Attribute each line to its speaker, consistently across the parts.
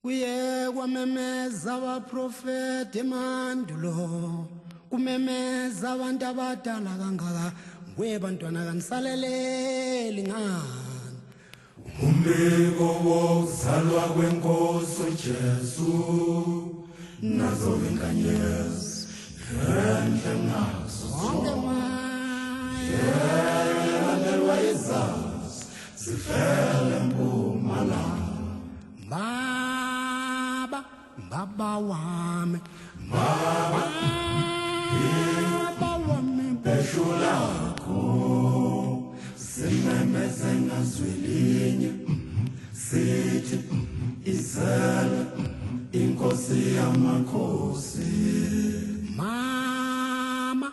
Speaker 1: Kuye kwamemeza abaprofeti emandulo, kumemeza abantu abadala kangaka, nguye bantwana kanisaleleli ngani.
Speaker 2: Umbiko wokuzalwa kwenkosi uJesu, nazo inkanyezi enhle ngazo
Speaker 1: Zonke
Speaker 2: yalandelwa izazi zifele mpumalanga.
Speaker 1: Baba wami,
Speaker 2: Baba
Speaker 1: wami,
Speaker 2: beshulakho simemeze ngazwilinye sithi izele inkosi yamakhosi.
Speaker 1: mama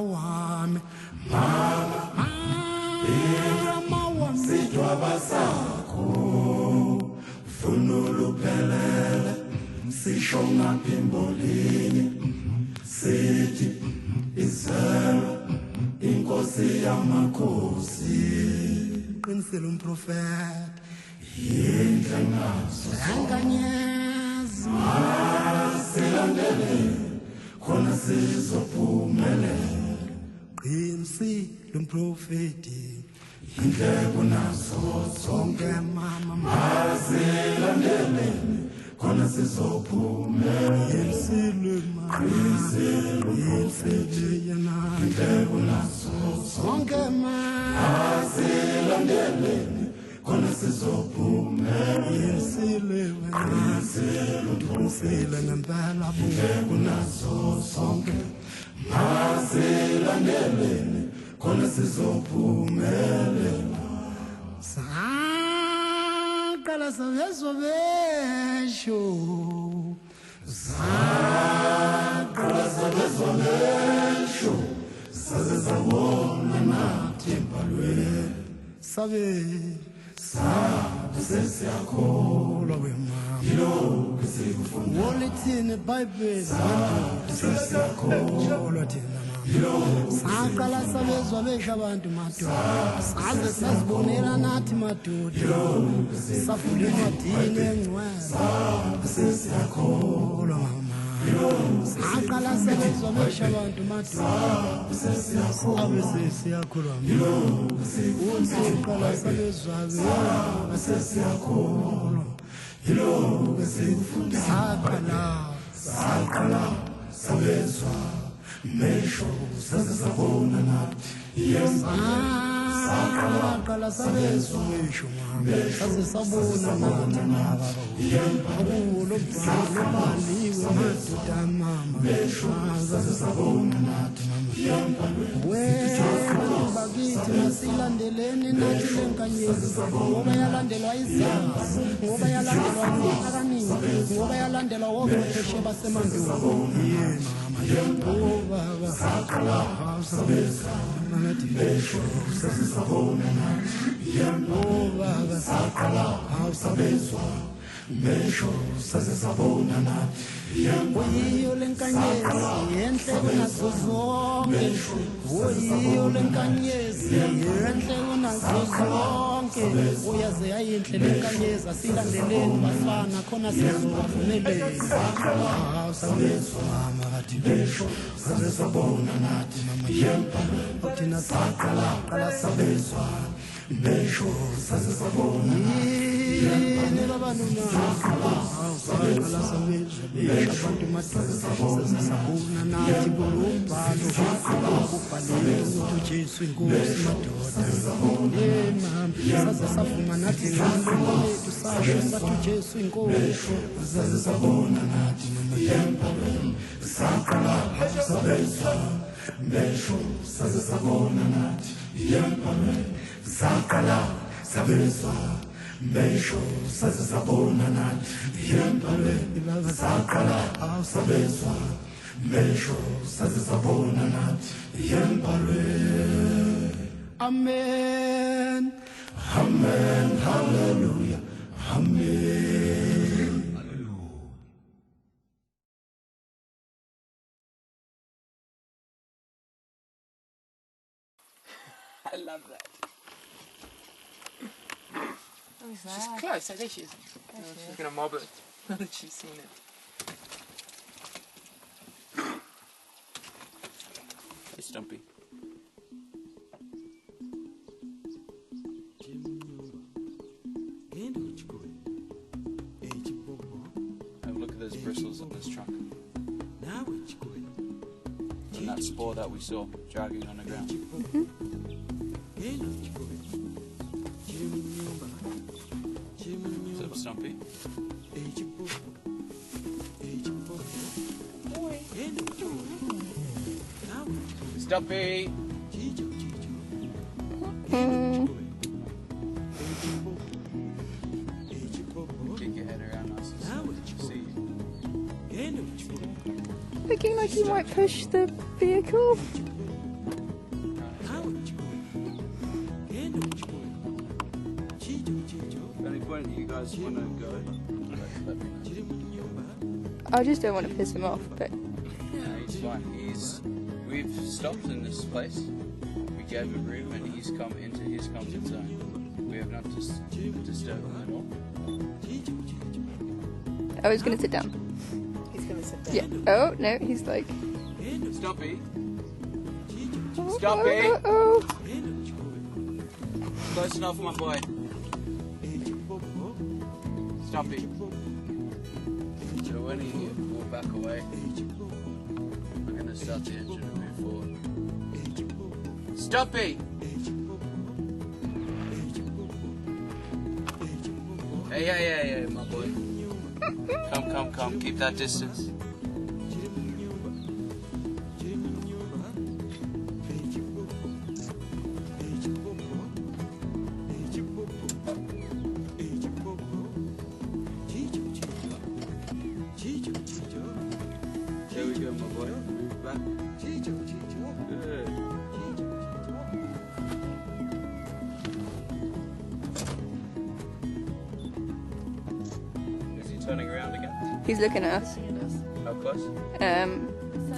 Speaker 1: wami,
Speaker 2: Mama
Speaker 1: wami,
Speaker 2: sidwaba sakho funula uphelele sisho ngaphimbolinye sithi izele inkosi yamakhosi.
Speaker 1: qinisele umprofeti,
Speaker 2: Yinhle ngazo
Speaker 1: yankanyezi,
Speaker 2: silandele khona sizophumelela.
Speaker 1: qinisile umprofeti,
Speaker 2: Yinhle kunazo zonke
Speaker 1: mama,
Speaker 2: silandele khona sizophumelela.
Speaker 1: qinisile mama, qinisile yena,
Speaker 2: Yinhle kunazo
Speaker 1: zonke mama,
Speaker 2: silandele khona sizophumelela.
Speaker 1: qinisile wena, qinisile ngempela bu,
Speaker 2: Kunazo zonke silandele khona sizophumelela.
Speaker 1: saqala savezwa besho,
Speaker 2: Saqala sabezwa besho saze sabona nathi embhalweni
Speaker 1: sabe
Speaker 2: sesiyakholwa
Speaker 1: wemama,
Speaker 2: yilokhu sikufunda.
Speaker 1: wolithini iBhayibheli,
Speaker 2: Sesiyakholwa
Speaker 1: thina mama, saqala sabezwa besho abantu madoda, saze sazibonela nathi madoda, safunda encwadini engcwele,
Speaker 2: sesiyakholwa
Speaker 1: mama, saqala sabezwa besho abantu madoda, abe sesiyakholwa mama, usiqala sabezwa besho,
Speaker 2: sesiyakholwa yilokhu sikufunda.
Speaker 1: saqala
Speaker 2: Sabezwa mesho saze sabona nathi
Speaker 1: saqala sabezwa besho mama, saze sabona nathi mama, akulo bhalo bhaliwe madoda mama,
Speaker 2: saze sabona nathi
Speaker 1: wena bakithi masilandeleni nathi lenkanyezi, ngoba yalandelwa izazi, ngoba yalandelwa amaphakaningi, ngoba yalandelwa wochwepheshe basemandulo. Ye mama, oh baba,
Speaker 2: sabezwa
Speaker 1: nathi
Speaker 2: mesho saze sabona nathi
Speaker 1: oh baba,
Speaker 2: sabezwa mesho saze sabona nathi
Speaker 1: oyiyo lenkanyezi yenhle kunazo zonke, oyiyo lenkanyezi yenhle kunazo zonke, uyaze yayinhle lenkanyezi, asilandeleni bafana khona sizobavumelela. Sabezwa mama bathi besho
Speaker 2: saze sabona nathi
Speaker 1: thina saqala
Speaker 2: sabezwa mesho saze sabona
Speaker 1: yini babanuna, saqala sabezwa besho abantu madoda, sasabona nathi kulombhalo kubhaliwe ukuthi uJesu inkosi madoda. Ye mama, saze savuma nathi ngalo lethu sasho sathi uJesu inkosi,
Speaker 2: saze sabona nathi saqala sabezwa mesho saze sabona nathi saqala sabezwa mesho saze sabona nathi saqala sabezwa mesho saze sabona nathi
Speaker 1: amen.
Speaker 2: Amen, hallelujah, amen.
Speaker 3: I love that. Who's
Speaker 4: She's
Speaker 3: that?
Speaker 4: close, I think she is. She's gonna mob it. She's seen it. Hey, Stumpy. Have a look at those bristles on this trunk. And that spore that we saw dragging on the ground. What's up, Stumpy? Stumpy! Kick your head around us and see you.
Speaker 5: Looking like you might push the vehicle.
Speaker 4: At any point you guys want to go, let me know.
Speaker 5: I just don't want to piss him off, but
Speaker 4: Yeah, he's fine. We've stopped in this place. We gave him room and he's come into his comfort zone. We have not disturbed him at all.
Speaker 5: I was going to sit down.
Speaker 3: He's gonna sit down.
Speaker 5: Yeah. Oh, no, he's like...
Speaker 4: Stumpy!
Speaker 5: Oh,
Speaker 4: Stumpy!
Speaker 5: oh, oh,
Speaker 4: Close enough, my boy. Stumpy. So when you walk back away, I'm going to start the engine and move forward. Stumpy! Hey, my boy. Come. Keep that distance. There we go, my boy. Move back. Good. Is he turning around again?
Speaker 5: he's looking at us.
Speaker 4: How close?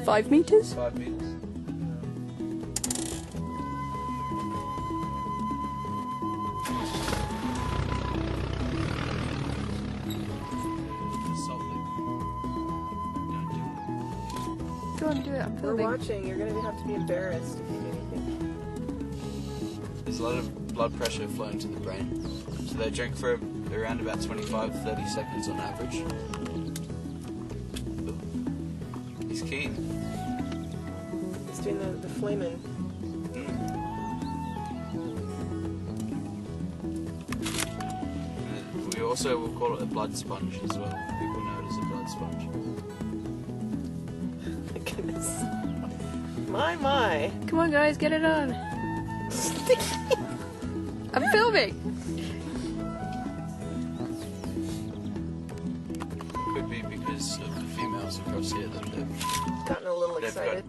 Speaker 5: 5 meters?
Speaker 4: 5 meters.
Speaker 5: Go on, do it. I'm
Speaker 3: We're
Speaker 5: filming.
Speaker 3: watching. You're gonna have to be embarrassed if you do anything.
Speaker 4: There's a lot of blood pressure flowing to the brain. So they drink for around about 25-30 seconds on average. He's keen.
Speaker 3: He's doing the flaming.
Speaker 4: We also will call it a blood sponge as well. People know it as a blood sponge.
Speaker 3: My goodness. My.
Speaker 5: Come on, guys, get it on. I'm filming.
Speaker 4: Could be because of the females across here that they've
Speaker 3: Gotten a little
Speaker 4: They've
Speaker 3: excited.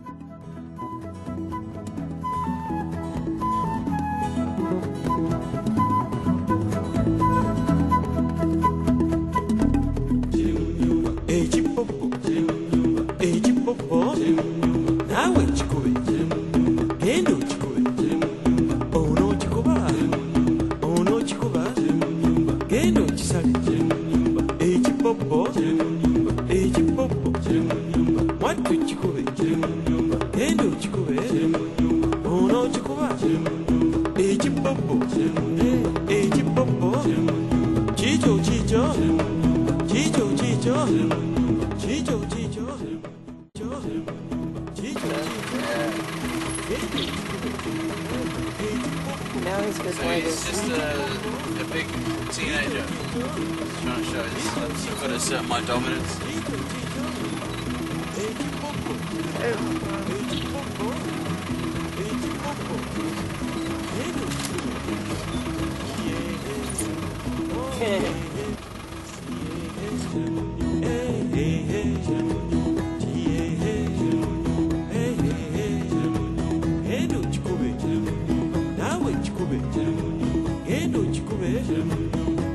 Speaker 3: Now he's just
Speaker 4: So he's just a big teenager. Just trying to show I've got to assert my dominance.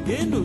Speaker 2: Gendo